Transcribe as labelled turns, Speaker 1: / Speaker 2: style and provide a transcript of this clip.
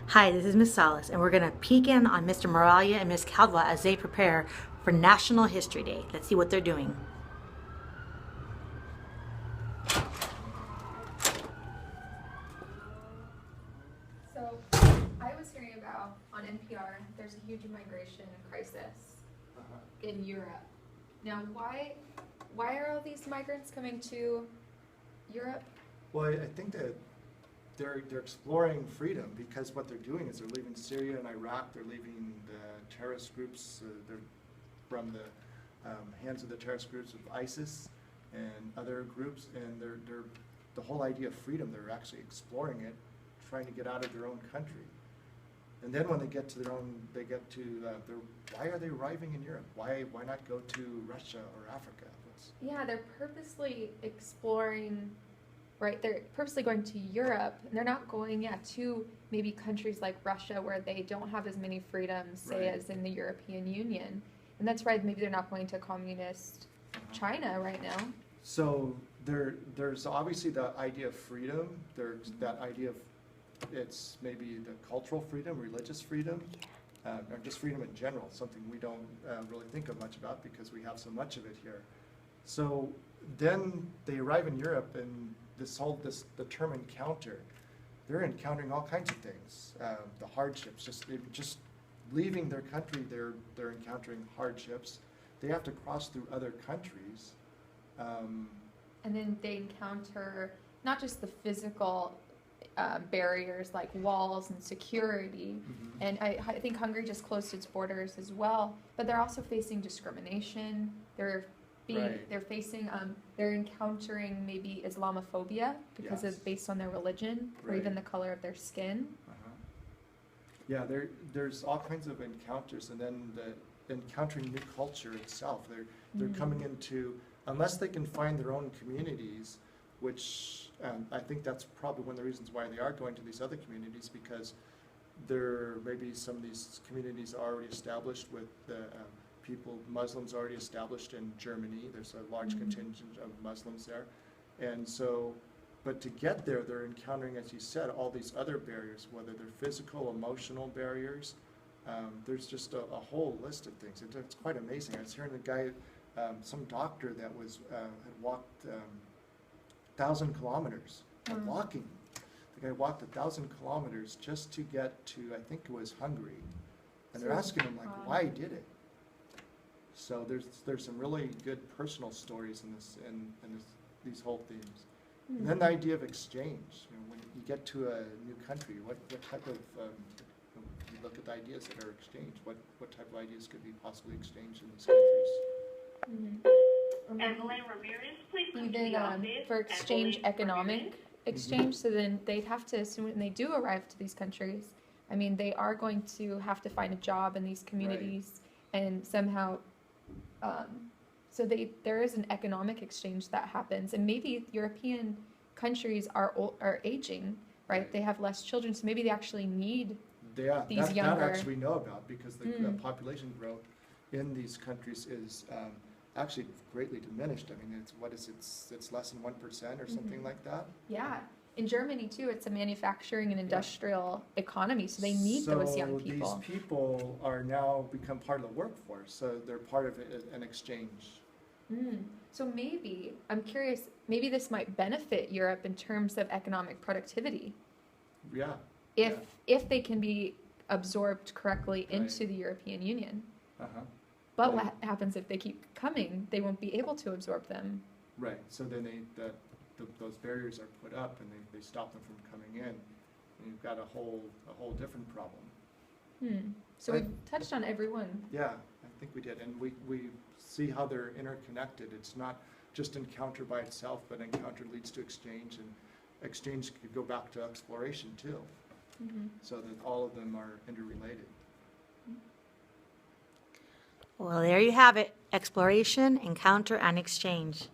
Speaker 1: Hi, this is Miss Salas, and we're going to peek in on Mr. Moralia and Miss Caldwell as they prepare for National History Day. Let's see what they're doing.
Speaker 2: So, I was hearing about on NPR, there's a huge immigration crisis in Europe. Now, why are all these migrants coming to Europe?
Speaker 3: Well, I think that they're exploring freedom because what they're doing is they're leaving Syria and Iraq. They're leaving the terrorist groups. They're from the hands of the terrorist groups of ISIS and other groups. And they're the whole idea of freedom. They're actually exploring it, trying to get out of their own country. And then when they get to why are they arriving in Europe? Why not go to Russia or Africa?
Speaker 2: Yeah, they're purposely exploring. Right, they're purposely going to Europe, and they're not going, to maybe countries like Russia where they don't have as many freedoms, say,
Speaker 3: Right.
Speaker 2: as in the European Union. And that's why maybe they're not going to communist China right now.
Speaker 3: So there's obviously the idea of freedom. There's that idea of it's maybe the cultural freedom, religious freedom, or just freedom in general, something we don't really think of much about because we have so much of it here. So then they arrive in Europe, and the term encounter, they're encountering all kinds of things. The hardships, just leaving their country, they're encountering hardships. They have to cross through other countries.
Speaker 2: And then they encounter not just the physical barriers like walls and security, and I think Hungary just closed its borders as well, but they're also facing discrimination. They're encountering maybe Islamophobia because
Speaker 3: Yes.
Speaker 2: it's based on their religion or
Speaker 3: Right.
Speaker 2: even the color of their skin.
Speaker 3: Yeah, there's all kinds of encounters, and then encountering new culture itself. They're coming into, unless they can find their own communities, which I think that's probably one of the reasons why they are going to these other communities, because there maybe some of these communities are already established with the Muslims already established in Germany. There's a large contingent of Muslims there. And so, but to get there, they're encountering, as you said, all these other barriers, whether they're physical, emotional barriers. There's just a whole list of things. It's quite amazing. I was hearing a guy, some doctor that had walked 1,000 kilometers of walking. The guy walked 1,000 kilometers just to get to, I think it was Hungary. And they're asking him, like, why he did it. So there's some really good personal stories in these whole themes. And then the idea of exchange. When you get to a new country, what type of you look at the ideas that are exchanged. What type of ideas could be possibly exchanged in these countries?
Speaker 4: Evelyn Ramirez, please come to the
Speaker 2: Even
Speaker 4: office.
Speaker 2: for exchange,
Speaker 4: Evelyn
Speaker 2: economic
Speaker 4: Ramirez.
Speaker 2: exchange, so then they'd have to, as soon when they do arrive to these countries, I mean, they are going to have to find a job in these communities and somehow, so there is an economic exchange that happens, and maybe European countries are aging, right? They have less children, so maybe they actually need these
Speaker 3: That
Speaker 2: younger.
Speaker 3: actually we know about, because the population growth in these countries is actually greatly diminished. I mean, it's less than 1% or something like that.
Speaker 2: Yeah. In Germany, too, it's a manufacturing and industrial economy, so they need those young people.
Speaker 3: So these people are now become part of the workforce, so they're part of an exchange.
Speaker 2: So maybe, I'm curious, maybe this might benefit Europe in terms of economic productivity
Speaker 3: Yeah.
Speaker 2: if they can be absorbed correctly into the European Union. But what happens if they keep coming? They won't be able to absorb them.
Speaker 3: Right. So then those barriers are put up, and they stop them from coming in, and you've got a whole different problem.
Speaker 2: So we've touched on every one.
Speaker 3: Yeah, I think we did, and we see how they're interconnected. It's not just encounter by itself, but encounter leads to exchange, and exchange could go back to exploration too. So that all of them are interrelated.
Speaker 1: Well, there you have it. Exploration, encounter, and exchange.